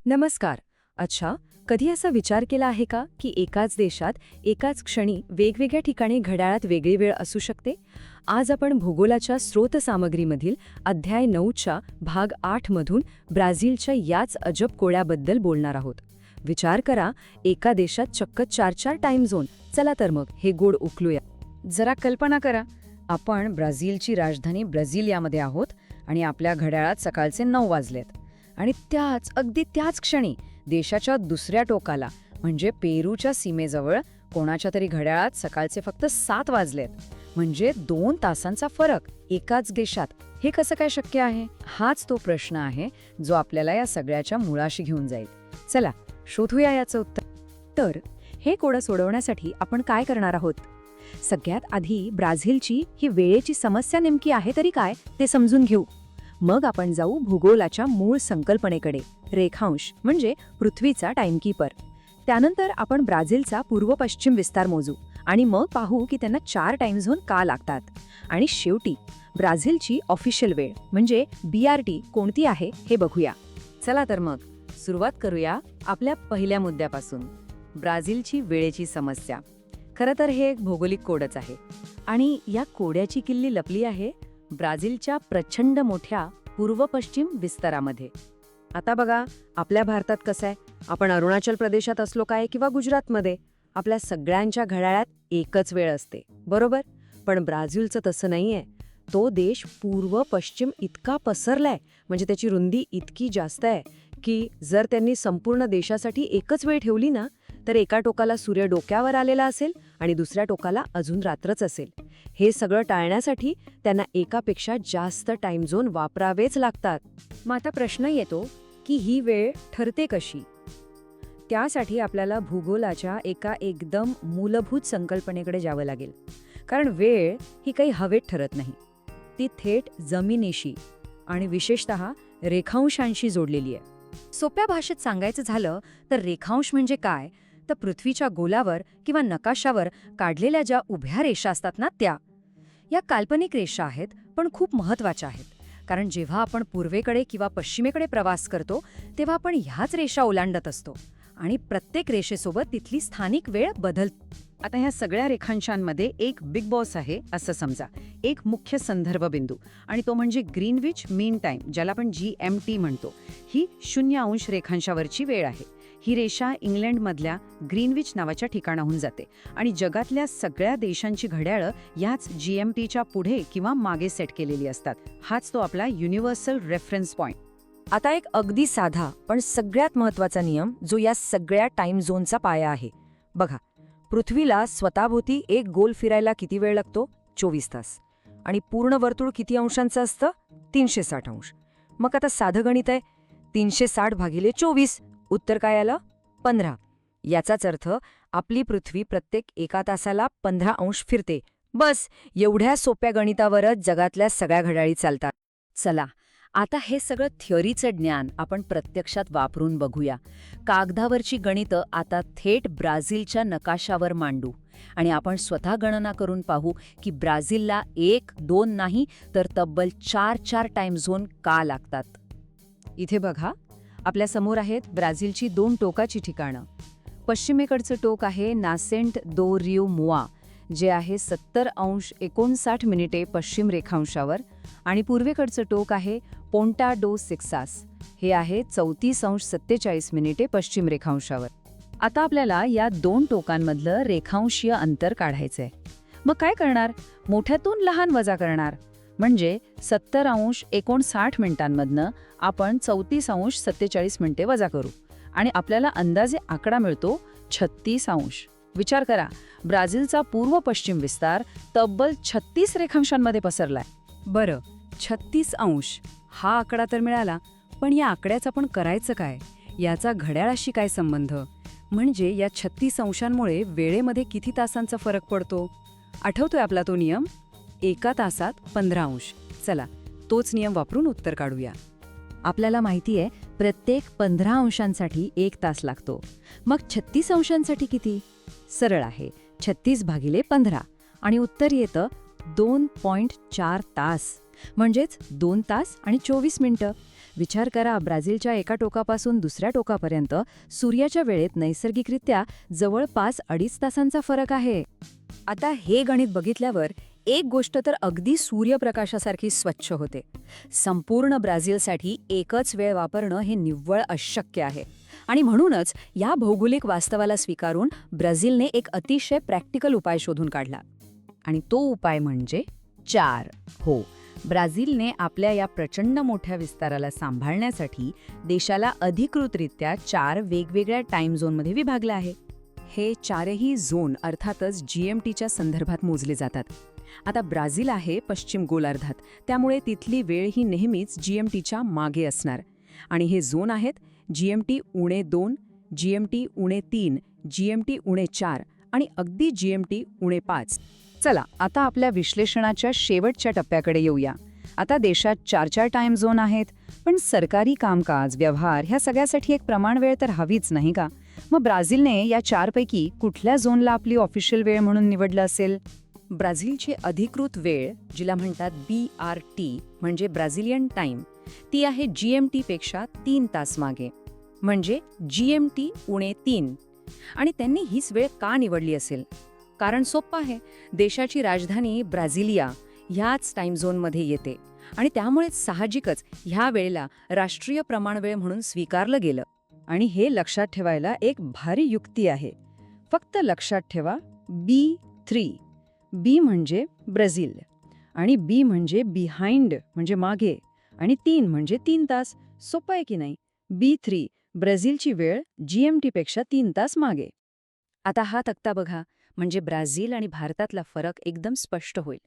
नमस्कार. अच्छा, कधी असा विचार केला आहे का की एकाच देशात एकाच क्षणी वेगवेगळ्या ठिकाणी घड्याळात वेगळी वेळ असू शकते? आज आपण भूगोलाच्या स्रोतसामग्रीमधील अध्याय 9च्या भाग 8 मधून ब्राझीलच्या याच अजब कोड्याबद्दल बोलणार आहोत. विचार करा, एका देशात चक्क 4-4 टाइम झोन. चला तर मग हे गोड उकलूया. जरा कल्पना करा, आपण ब्राझीलची राजधानी ब्राझिलियामध्ये आहोत आणि आपल्या घड्याळात सकाळचे 9 वाजलेत. आणि अगदी त्याच क्षणी देशाच्या दुसऱ्या टोकाला म्हणजे पेरूच्या सीमेजवळ कोणाच्या तरी घड्याळात सकाळचे फक्त 7 वाजलेत. म्हणजे 2 तासांचा फरक एकाच देशात. हे कसं काय शक्य आहे? हाच तो प्रश्न आहे जो आपल्याला या सगळ्याच्या मुळाशी घेऊन जाईल. चला शोधूया याचं उत्तर. तर हे कोडं सोडवण्यासाठी आपण काय करणार आहोत? सगळ्यात आधी ब्राझीलची ही वेळेची समस्या नेमकी आहे तरी काय ते समजून घेऊ. मग आपण जाऊ भूगोलाच्या मूळ संकल्पनेकडे, रेखांश म्हणजे पृथ्वीचा टाइमकीपर. त्यानंतर आपण ब्राझीलचा पूर्व-पश्चिम विस्तार मोजू आणि मग पाहू की त्यांना 4 टाइम झोन का लागतात. आणि शेवटी ब्राझीलची ऑफिशियल वेळ म्हणजे BRT कोणती आहे हे बघूया. चला तर मग सुरुवात करूया आपल्या पहिल्या मुद्द्यापासून, ब्राझीलची वेळेची समस्या. खरं तर हे एक भौगोलिक कोडच आहे आणि या कोड्याची किल्ली लपली आहे ब्राझीलच्या प्रचंड मोठ्या पूर्व-पश्चिम विस्तारामध्ये. आता बघा, आपल्या भारतात कसं आहे, आपण अरुणाचल प्रदेशात असलो काय किंवा गुजरातमध्ये, आपल्या सगळ्यांच्या घड्याळात एकच वेळ असते, बरोबर? पण ब्राझीलचं तसं नाहीये. तो देश पूर्व-पश्चिम इतका पसरलाय, म्हणजे त्याची रुंदी इतकी जास्त आहे की जर त्यांनी संपूर्ण देशासाठी एकच वेळ ठेवली ना, तर एका टोकाला सूर्य डोक्यावर आलेला असेल आणि दुसऱ्या टोकाला अजून रात्रच असेल. हे सगळं टाळण्यासाठी त्यांना एकापेक्षा जास्त टाइम झोन वापरावेच लागतात. मग आता प्रश्न येतो की ही वेळ ठरते कशी? त्यासाठी आपल्याला भूगोलाच्या एका एकदम मूलभूत संकल्पनेकडे जावं लागेल. कारण वेळ ही काही हवेत ठरत नाही, ती थेट जमिनीशी आणि विशेषतः रेखांशांशी जोडलेली आहे. सोप्या भाषेत सांगायचं झालं तर रेखांश म्हणजे काय, तर पृथ्वीच्या गोलावर किंवा नकाशावर काढलेल्या ज्या उभ्या रेषा असतात ना, त्या या काल्पनिक रेषा आहेत पण खूप महत्त्वाच्या आहेत. कारण जेव्हा आपण पूर्वेकडे किंवा पश्चिमेकडे प्रवास करतो तेव्हा आपण ह्याच रेषा ओलांडत असतो आणि प्रत्येक रेषेसोबत तिथली स्थानिक वेळ बदलते. आता ह्या सगळ्या रेखांशांमध्ये एक बिग बॉस आहे असं समजा, एक मुख्य संदर्भ बिंदू, आणि तो म्हणजे ग्रीनविच मीन टाइम, ज्याला आपण GMT म्हणतो. ही 0° रेखांशावरची वेळ आहे. ही रेषा इंग्लंडमधल्या ग्रीनविच नावाच्या ठिकाणाहून जाते आणि जगातल्या सगळ्या देशांची घड्याळं याच GMTच्या पुढे किंवा मागे सेट केलेली असतात. हाच तो आपला युनिव्हर्सल रेफरन्स पॉइंट. आता एक अगदी साधा पण सगळ्यात महत्त्वाचा नियम जो या सगळ्या टाइम झोनचा पाया आहे. बघा, पृथ्वीला स्वतःभोवती एक गोल फिरायला किती वेळ लागतो? 24 तास. आणि पूर्ण वर्तुळ किती अंशांचं असतं? 360 अंश. मग आता साधं गणित आहे, 360 भागिले 24. उत्तर काय आलं? 15. याचाच अर्थ आपली पृथ्वी प्रत्येक एका तासाला 15 अंश फिरते. बस एवढ्या सोप्या गणितावरच जगातल्या सगळ्या घड्याळी चालतात. चला आता हे सगळं थिअरीचं ज्ञान आपण प्रत्यक्षात वापरून बघूया. कागदावरची गणितं आता थेट ब्राझीलच्या नकाशावर मांडू आणि आपण स्वतः गणना करून पाहू की ब्राझीलला 1-2 नाही तर तब्बल 4-4 टाइम झोन का लागतात. इथे बघा, आपल्या समोर आहेत ब्राझीलची 2 टोकाची ठिकाणं. पश्चिमेकडचं टोक आहे नासेंट दो रियो मुआ, जे आहे 70°59' पश्चिम रेखांशावर, आणि पूर्वेकडचं टोक आहे पोंटा डो सिक्सास, हे आहे 34°47' पश्चिम रेखांशावर. आता आपल्याला या 2 टोकांमधलं रेखांशीय अंतर काढायचंय. मग काय करणार? मोठ्यातून लहान वजा करणार. म्हणजे 70°59' आपण 34°47' वजा करू आणि आपल्याला अंदाजे आकडा मिळतो 36°. विचार करा, ब्राझीलचा पूर्व-पश्चिम विस्तार तब्बल 36 रेखांशांमध्ये पसरलाय. बरं, 36°, हा आकडा तर मिळाला, पण या आकड्याचं आपण करायचं काय? याचा घड्याळाशी काय संबंध? म्हणजे या 36°मुळे वेळेमध्ये किती तासांचा फरक पडतो? आठवतोय आपला तो नियम, एका तासात 15 अंश. चला तोच नियम वापरून उत्तर काढूया. आपल्याला माहिती आहे प्रत्येक 15 अंशांसाठी 1 तास लागतो. मग 36 अंशांसाठी किती? सरळ आहे, 36 भागिले 15 आणि उत्तर येतं 2.4 तास. म्हणजेच 2 तास आणि 24 मिनिटं. विचार करा, ब्राझीलच्या एका टोकापासून दुसऱ्या टोकापर्यंत सूर्याच्या वेळेत नैसर्गिकरित्या जवळपास 2.5 तासांचा फरक आहे. आता हे गणित बघितल्यावर एक गोष्ट तर अगदी सूर्यप्रकाशासारखी स्वच्छ होते. संपूर्ण ब्राझीलसाठी एकच वेळ वापरणं हे निव्वळ अशक्य आहे. आणि म्हणूनच या भौगोलिक वास्तवाला स्वीकारून ब्राझीलने एक अतिशय प्रॅक्टिकल उपाय शोधून काढला. आणि तो उपाय म्हणजे 4. हो, ब्राझीलने आपल्या या प्रचंड मोठ्या विस्ताराला सांभाळण्यासाठी देशाला अधिकृतरित्या 4 वेगवेगळ्या टाइम झोनमध्ये विभागलं आहे. हे 4ही झोन अर्थातच GMTच्या संदर्भात मोजले जातात. आता ब्राझील आहे पश्चिम गोलार्धात, त्यामुळे तिथली वेळ ही नेहमीच GMTच्या मागे असणार. आणि हे झोन आहेत GMT-2, GMT-3, GMT-4 आणि अगदी GMT-5. चला, आता आपल्या विश्लेषणाच्या शेवटच्या टप्प्याकडे येऊया. आता देशात 4 टाइम झोन आहेत, पण सरकारी कामकाज, व्यवहार ह्या सगळ्यासाठी एक प्रमाण वेळ तर हवीच, नाही का? मग ब्राझीलने या 4 पैकी कुठल्या झोनला आपली ऑफिशियल वेळ म्हणून निवडलं असेल? ब्राझीलची अधिकृत वेळ, जिला म्हणतात BRT म्हणजे ब्राझिलियन टाइम, ती आहे GMT पेक्षा 3 तास मागे, म्हणजे GMT-3. आणि त्यांनी हीच वेळ का निवडली असेल? कारण सोपं आहे, देशाची राजधानी ब्राझिलिया ह्याच टाइम झोनमध्ये येते आणि त्यामुळेच साहजिकच ह्या वेळेला राष्ट्रीय प्रमाणवेळ म्हणून स्वीकारलं गेलं. आणि हे लक्षात ठेवायला एक भारी युक्ती आहे. फक्त लक्षात ठेवा, B3. B म्हणजे ब्राझील आणि B म्हणजे बिहाइंड म्हणजे मागे आणि 3 म्हणजे 3 तास. सोपं आहे की नाही? B3 ब्राझीलची वेळ GMT पेक्षा 3 तास मागे. आता हा तक्ता बघा, म्हणजे ब्राझील आणि भारतातला फरक एकदम स्पष्ट होईल.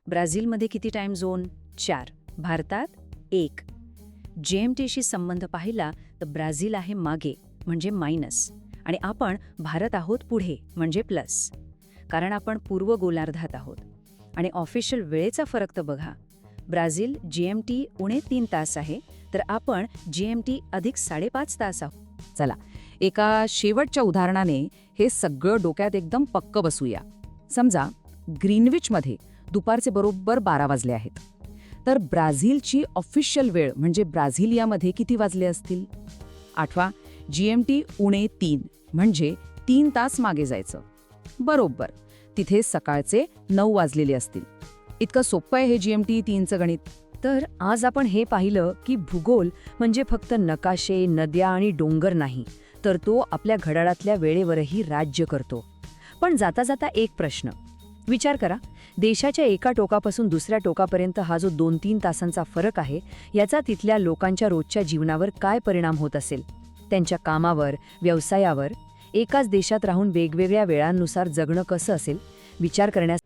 ब्राझीलमध्ये किती टाइम झोन? 4. भारतात 1. GMTशी संबंध पाहिला तर ब्राझील आहे मागे म्हणजे मायनस आणि आपण भारत आहोत पुढे म्हणजे प्लस. कारण आपण पूर्व गोलार्धात आहोत. आणि ऑफिशियल वेळेचा फरक तर बघा, ब्राझील GMT-3 तास आहे, तर आपण GMT+5 तास आहोत. चला, एका शेवटच्या उदाहरणाने हे सगळं डोक्यात एकदम पक्क बसूया. समजा ग्रीनविचमध्ये दुपारचे बरोबर 12 वाजले आहेत, तर ब्राझीलची ऑफिशियल वेळ म्हणजे ब्राझिलियामध्ये किती वाजले असतील? आठवा, GMT-3 म्हणजे 3 तास मागे जायचं. बरोबर, तिथे सकाळचे 9 वाजलेले असतील. इतकं सोपं आहे हे GMT-3चं गणित. तर आज आपण हे पाहिलं की भूगोल म्हणजे फक्त नकाशे, नद्या आणि डोंगर नाही, तर तो आपल्या घड्याळातल्या वेळेवरही राज्य करतो. पण जाता जाता एक प्रश्न विचार करा, देशाच्या एका टोकापासून दुसऱ्या टोकापर्यंत हा जो 2-3 तासांचा फरक आहे, याचा तिथल्या लोकांच्या रोजच्या जीवनावर काय परिणाम होत असेल? त्यांच्या कामावर, व्यवसायावर? एकाच देशात राहून वेगवेगळ्या वेळांनुसार जगणं कसं असेल? विचार करण्यास